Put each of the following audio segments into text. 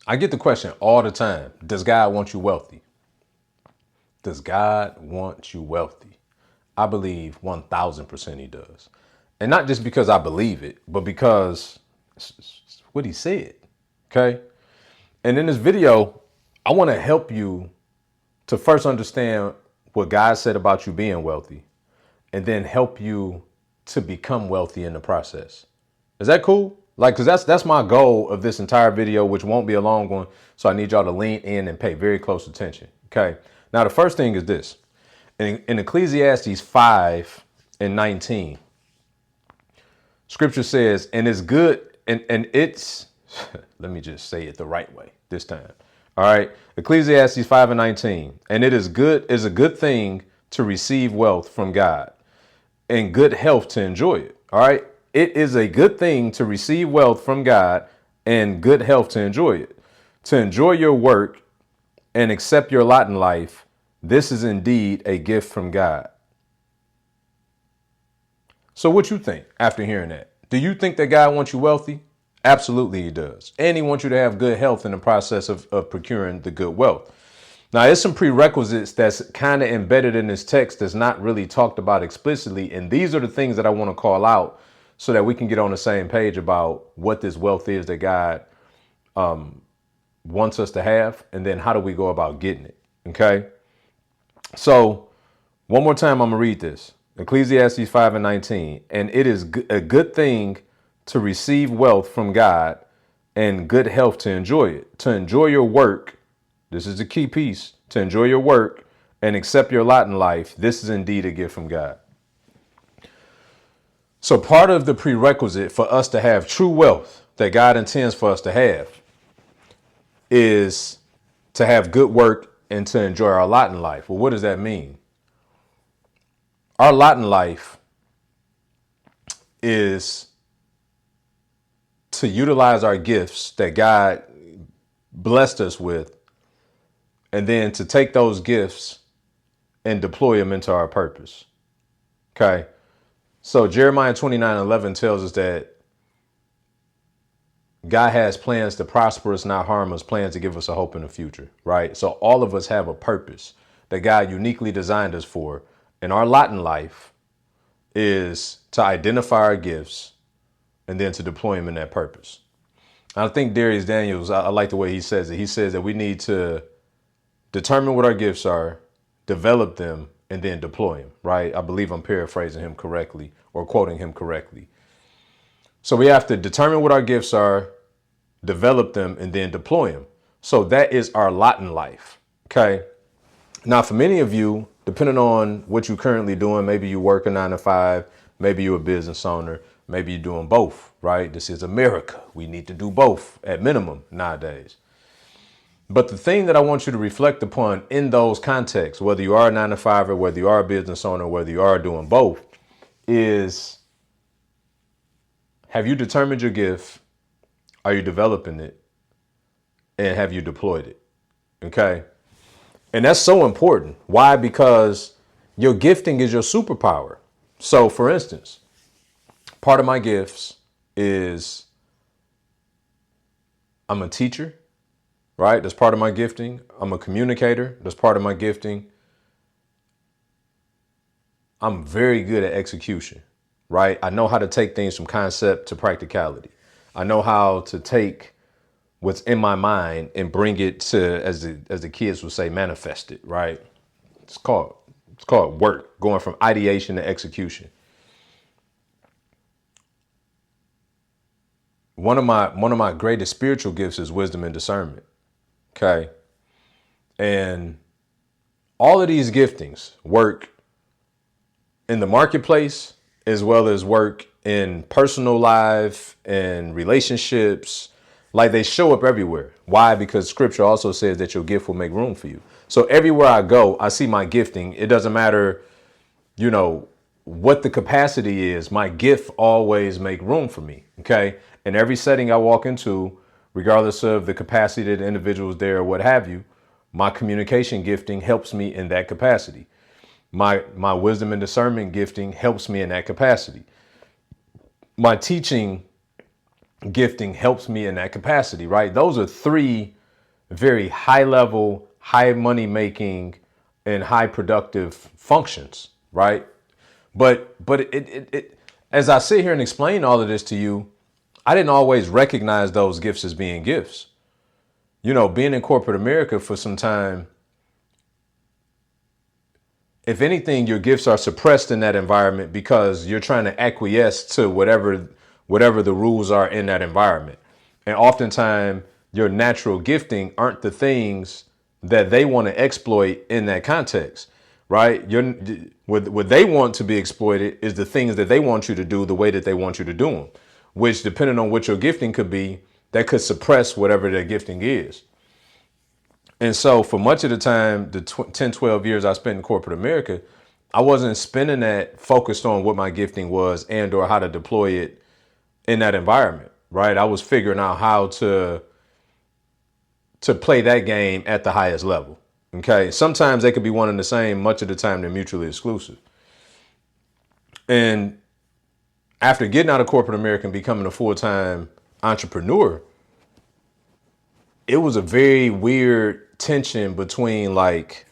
I get the question all the time. Does God want you wealthy? Does God want you wealthy? I believe 1000% he does. And not just because I believe it, but because it's what he said. Okay. And in this video, I want to help you to first understand what God said about you being wealthy and then help you to become wealthy in the process. Is that cool? Like, cause that's my goal of this entire video, which won't be a long one. So I need y'all to lean in and pay very close attention. Okay. Now, the first thing is this. In Ecclesiastes 5 and 19, scripture says, and it's good, and it's, let me just say it the right way this time. All right. Ecclesiastes 5 and 19, and it is a good thing to receive wealth from God and good health to enjoy it. All right. It is a good thing to receive wealth from God and good health to enjoy it. To enjoy your work and accept your lot in life. This is indeed a gift from God. So what you think after hearing that? Do you think that God wants you wealthy? Absolutely he does. And he wants you to have good health in the process of procuring the good wealth. Now, there's some prerequisites that's kind of embedded in this text that's not really talked about explicitly. And these are the things that I want to call out so that we can get on the same page about what this wealth is that God wants us to have. And then how do we go about getting it? Okay. So one more time, I'm going to read this. Ecclesiastes 5 and 19. And it is a good thing to receive wealth from God and good health to enjoy it. To enjoy your work. This is the key piece. To enjoy your work and accept your lot in life. This is indeed a gift from God. So part of the prerequisite for us to have true wealth that God intends for us to have is to have good work and to enjoy our lot in life. Well, what does that mean? Our lot in life is to utilize our gifts that God blessed us with, and then to take those gifts and deploy them into our purpose. Okay. So Jeremiah 29:11 tells us that God has plans to prosper us, not harm us, plans to give us a hope in the future. Right. So all of us have a purpose that God uniquely designed us for. And our lot in life is to identify our gifts and then to deploy them in that purpose. I think Darius Daniels, I like the way he says it. He says that we need to determine what our gifts are, develop them, and then deploy them, right? I believe I'm paraphrasing him correctly or quoting him correctly. So we have to determine what our gifts are, develop them, and then deploy them. So that is our lot in life. Okay. Now, for many of you, depending on what you're currently doing, maybe you work a 9 to 5, maybe you're a business owner, maybe you're doing both, right? This is America. We need to do both at minimum nowadays. But the thing that I want you to reflect upon in those contexts, whether you are a 9 to 5 or whether you are a business owner, whether you are doing both, is have you determined your gift? Are you developing it? And have you deployed it? Okay. And that's so important. Why? Because your gifting is your superpower. So for instance, part of my gifts is I'm a teacher, right? That's part of my gifting. I'm a communicator. That's part of my gifting. I'm very good at execution, right? I know how to take things from concept to practicality. I know how to take what's in my mind and bring it to, as the kids would say, manifest it, right? It's called work, going from ideation to execution. One of my greatest spiritual gifts is wisdom and discernment. Okay. And all of these giftings work in the marketplace as well as work in personal life and relationships. Like they show up everywhere. Why? Because scripture also says that your gift will make room for you. So everywhere I go, I see my gifting. It doesn't matter, you know, what the capacity is. My gift always make room for me. Okay. In every setting I walk into, regardless of the capacity that the individual is there or what have you, my communication gifting helps me in that capacity. My wisdom and discernment gifting helps me in that capacity. My teaching gifting helps me in that capacity, right? Those are three very high level, high money making, and high productive functions, right? But as I sit here and explain all of this to you, I didn't always recognize those gifts as being gifts. You know, being in corporate America for some time, if anything, your gifts are suppressed in that environment because you're trying to acquiesce to whatever the rules are in that environment. And oftentimes your natural gifting aren't the things that they want to exploit in that context, right? What they want to be exploited is the things that they want you to do the way that they want you to do them, which depending on what your gifting could be, that could suppress whatever their gifting is. And so for much of the time, the 10, 12 years I spent in corporate America, I wasn't spending that focused on what my gifting was and or how to deploy it in that environment, right? I was figuring out how to play that game at the highest level. Okay. Sometimes they could be one and the same. Much of the time they're mutually exclusive. And after getting out of corporate America and becoming a full-time entrepreneur, it was a very weird tension between like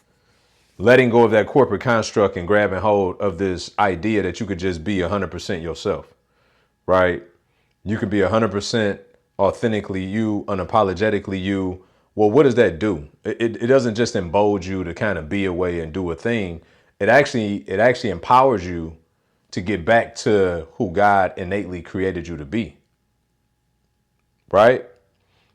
letting go of that corporate construct and grabbing hold of this idea that you could just be 100% yourself, right? You can be 100% authentically you, unapologetically you. Well, what does that do? It doesn't just embolden you to kind of be a way and do a thing. It actually empowers you to get back to who God innately created you to be, right?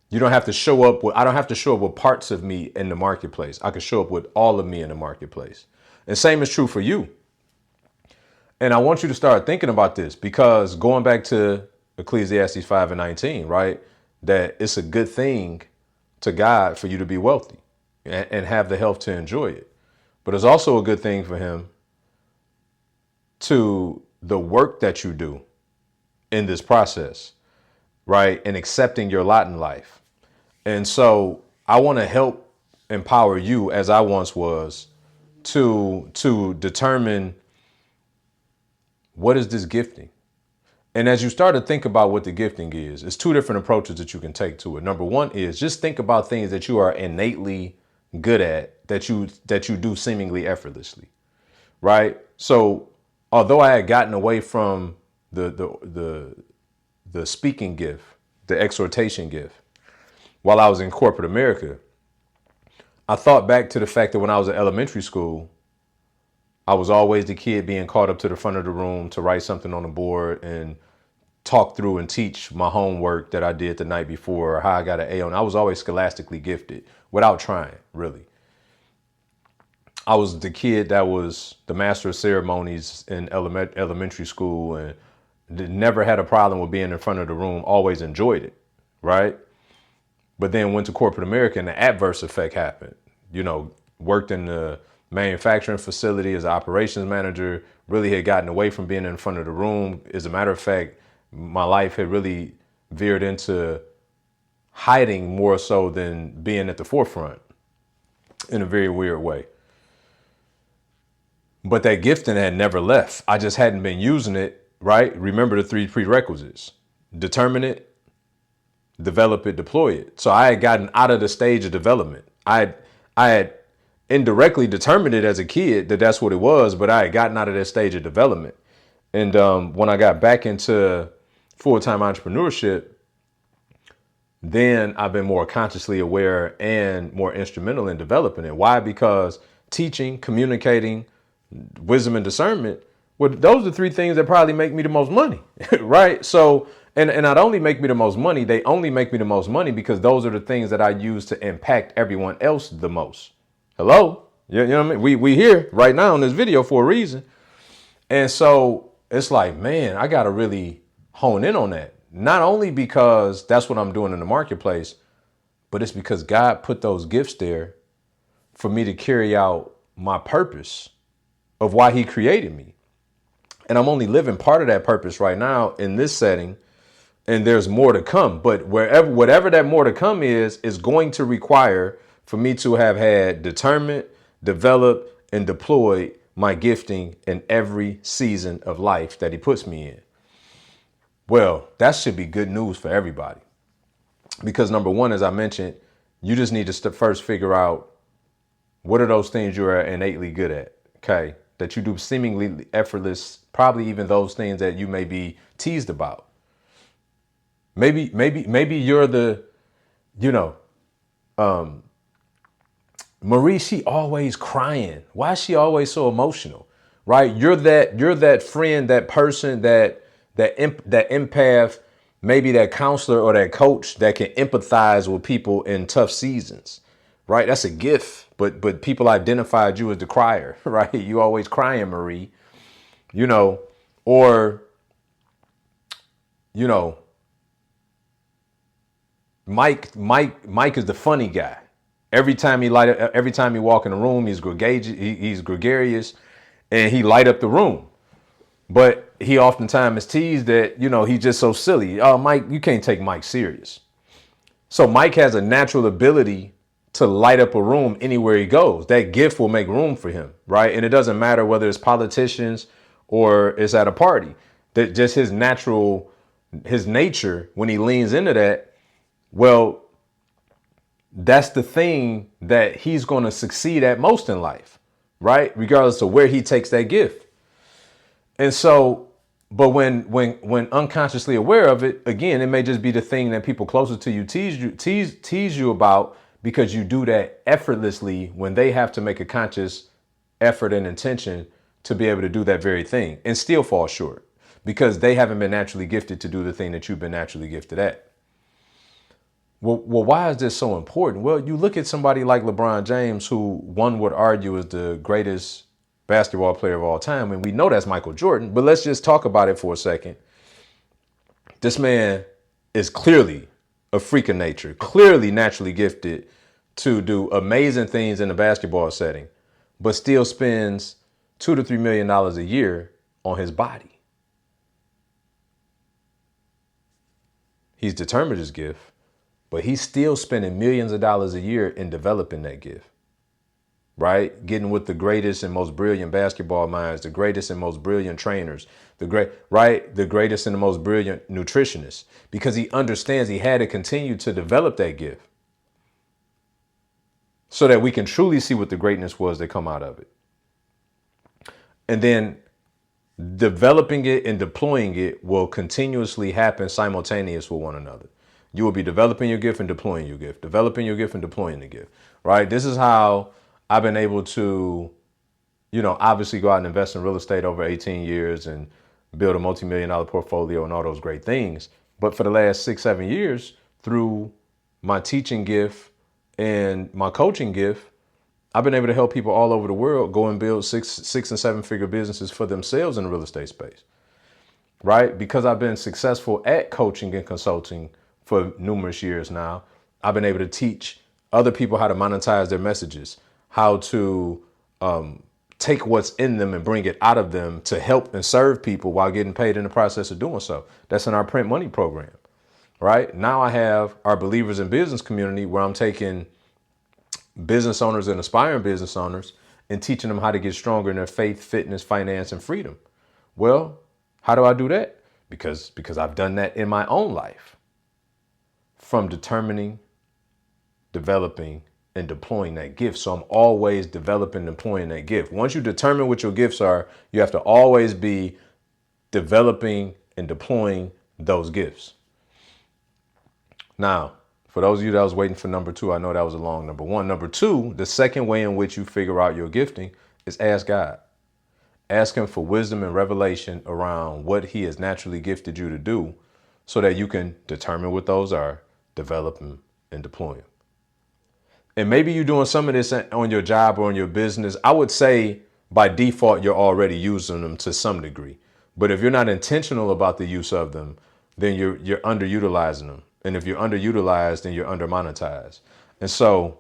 You don't have to show up with, I don't have to show up with parts of me in the marketplace. I can show up with all of me in the marketplace. And same is true for you. And I want you to start thinking about this because going back to Ecclesiastes 5:19, right? That it's a good thing to God for you to be wealthy and have the health to enjoy it. But it's also a good thing for him to the work that you do in this process, right? And accepting your lot in life. And so I want to help empower you as I once was to determine what is this gifting? And as you start to think about what the gifting is, it's two different approaches that you can take to it. Number one is just think about things that you are innately good at, that you do seemingly effortlessly, right? So although I had gotten away from the speaking gift, the exhortation gift, while I was in corporate America, I thought back to the fact that when I was in elementary school, I was always the kid being called up to the front of the room to write something on the board and talk through and teach my homework that I did the night before or how I got an A on. I was always scholastically gifted without trying, really. I was the kid that was the master of ceremonies in elementary school and never had a problem with being in front of the room, always enjoyed it, right? But then went to corporate America and the adverse effect happened. You know, worked in the manufacturing facility as an operations manager, really had gotten away from being in front of the room. As a matter of fact, my life had really veered into hiding more so than being at the forefront in a very weird way. But that gifting had never left. I just hadn't been using it, right? Remember the three prerequisites: determine it, develop it, deploy it. So I had gotten out of the stage of development. I had indirectly determined it as a kid that that's what it was, but I had gotten out of that stage of development. And when I got back into full-time entrepreneurship, then I've been more consciously aware and more instrumental in developing it. Why? Because teaching, communicating, wisdom and discernment, well, those are the three things that probably make me the most money, right? So, and not only make me the most money, they only make me the most money because those are the things that I use to impact everyone else the most. Hello? You know what I mean? We here right now in this video for a reason. And so it's like, man, I got to really hone in on that. Not only because that's what I'm doing in the marketplace, but it's because God put those gifts there for me to carry out my purpose of why he created me. And I'm only living part of that purpose right now in this setting. And there's more to come. But whatever that more to come is going to require for me to have had determined, developed, and deployed my gifting in every season of life that he puts me in. Well, that should be good news for everybody. Because number one, as I mentioned, you just need to first figure out what are those things you're innately good at, okay? That you do seemingly effortless, probably even those things that you may be teased about. Maybe you're the, you know, Marie, she always crying. Why is she always so emotional? Right? You're that friend, that person, that empath, maybe that counselor or that coach that can empathize with people in tough seasons. Right? That's a gift. But people identified you as the crier, right? You always crying, Marie. You know, or you know, Mike is the funny guy. Every time he walk in the room, he's gregarious, and he light up the room. But he oftentimes is teased that he's just so silly. Oh, Mike, you can't take Mike serious. So Mike has a natural ability to light up a room anywhere he goes. That gift will make room for him, right? And it doesn't matter whether it's politicians or it's at a party. That just his nature when he leans into that. Well, that's the thing that he's going to succeed at most in life, right? Regardless of where he takes that gift. And so, but when unconsciously aware of it, again, it may just be the thing that people closer to you tease you about, because you do that effortlessly when they have to make a conscious effort and intention to be able to do that very thing and still fall short because they haven't been naturally gifted to do the thing that you've been naturally gifted at. Well, why is this so important? Well, you look at somebody like LeBron James, who one would argue is the greatest basketball player of all time, and we know that's Michael Jordan, but let's just talk about it for a second. This man is clearly a freak of nature, clearly naturally gifted to do amazing things in the basketball setting, but still spends $2 to $3 million a year on his body. He's determined his gift, but he's still spending millions of dollars a year in developing that gift, right? Getting with the greatest and most brilliant basketball minds, the greatest and most brilliant trainers, the greatest and the most brilliant nutritionists, because he understands he had to continue to develop that gift so that we can truly see what the greatness was that come out of it. And then developing it and deploying it will continuously happen simultaneous with one another. You will be developing your gift and deploying your gift, developing your gift and deploying the gift, right? This is how I've been able to, obviously go out and invest in real estate over 18 years and build a multi-million-dollar portfolio and all those great things. But for the last 6-7 years, through my teaching gift and my coaching gift, I've been able to help people all over the world go and build six and seven figure businesses for themselves in the real estate space, right? Because I've been successful at coaching and consulting for numerous years now, I've been able to teach other people how to monetize their messages, how to take what's in them and bring it out of them to help and serve people while getting paid in the process of doing so. That's in our Print Money program, right? Now I have our Believers in Business community where I'm taking business owners and aspiring business owners and teaching them how to get stronger in their faith, fitness, finance, and freedom. Well, how do I do that? Because I've done that in my own life. From determining, developing, and deploying that gift. So I'm always developing and deploying that gift. Once you determine what your gifts are, you have to always be developing and deploying those gifts. Now, for those of you that was waiting for number two, I know that was a long number one. Number two, the second way in which you figure out your gifting is ask God. Ask him for wisdom and revelation around what he has naturally gifted you to do so that you can determine what those are, develop them, and deploy them. And maybe you're doing some of this on your job or on your business. I would say by default, you're already using them to some degree. But if you're not intentional about the use of them, then you're underutilizing them. And if you're underutilized, then you're undermonetized. And so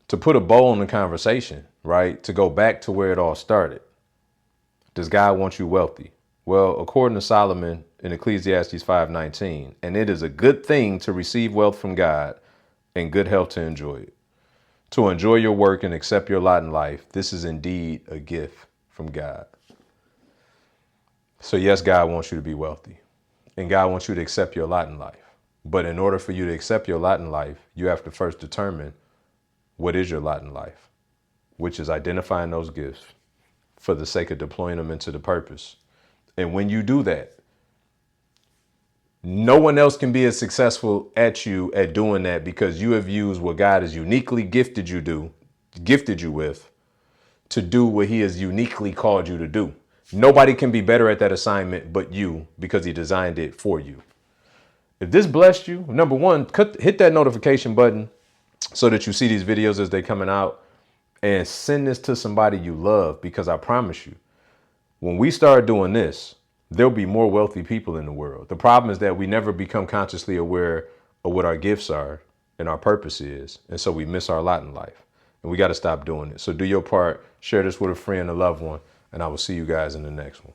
to put a bow on the conversation, right, to go back to where it all started, does God want you wealthy? Well, according to Solomon in Ecclesiastes 5:19, and it is a good thing to receive wealth from God and good health to enjoy it. To enjoy your work and accept your lot in life, this is indeed a gift from God. So yes, God wants you to be wealthy, and God wants you to accept your lot in life. But in order for you to accept your lot in life, you have to first determine what is your lot in life, which is identifying those gifts for the sake of deploying them into the purpose. And when you do that, no one else can be as successful at doing that, because you have used what God has uniquely gifted you with to do what he has uniquely called you to do. Nobody can be better at that assignment but you, because he designed it for you. If this blessed you, number one, hit that notification button so that you see these videos as they coming out, and send this to somebody you love, because I promise you, when we start doing this, there'll be more wealthy people in the world. The problem is that we never become consciously aware of what our gifts are and our purpose is. And so we miss our lot in life, and we got to stop doing it. So do your part, share this with a friend, a loved one, and I will see you guys in the next one.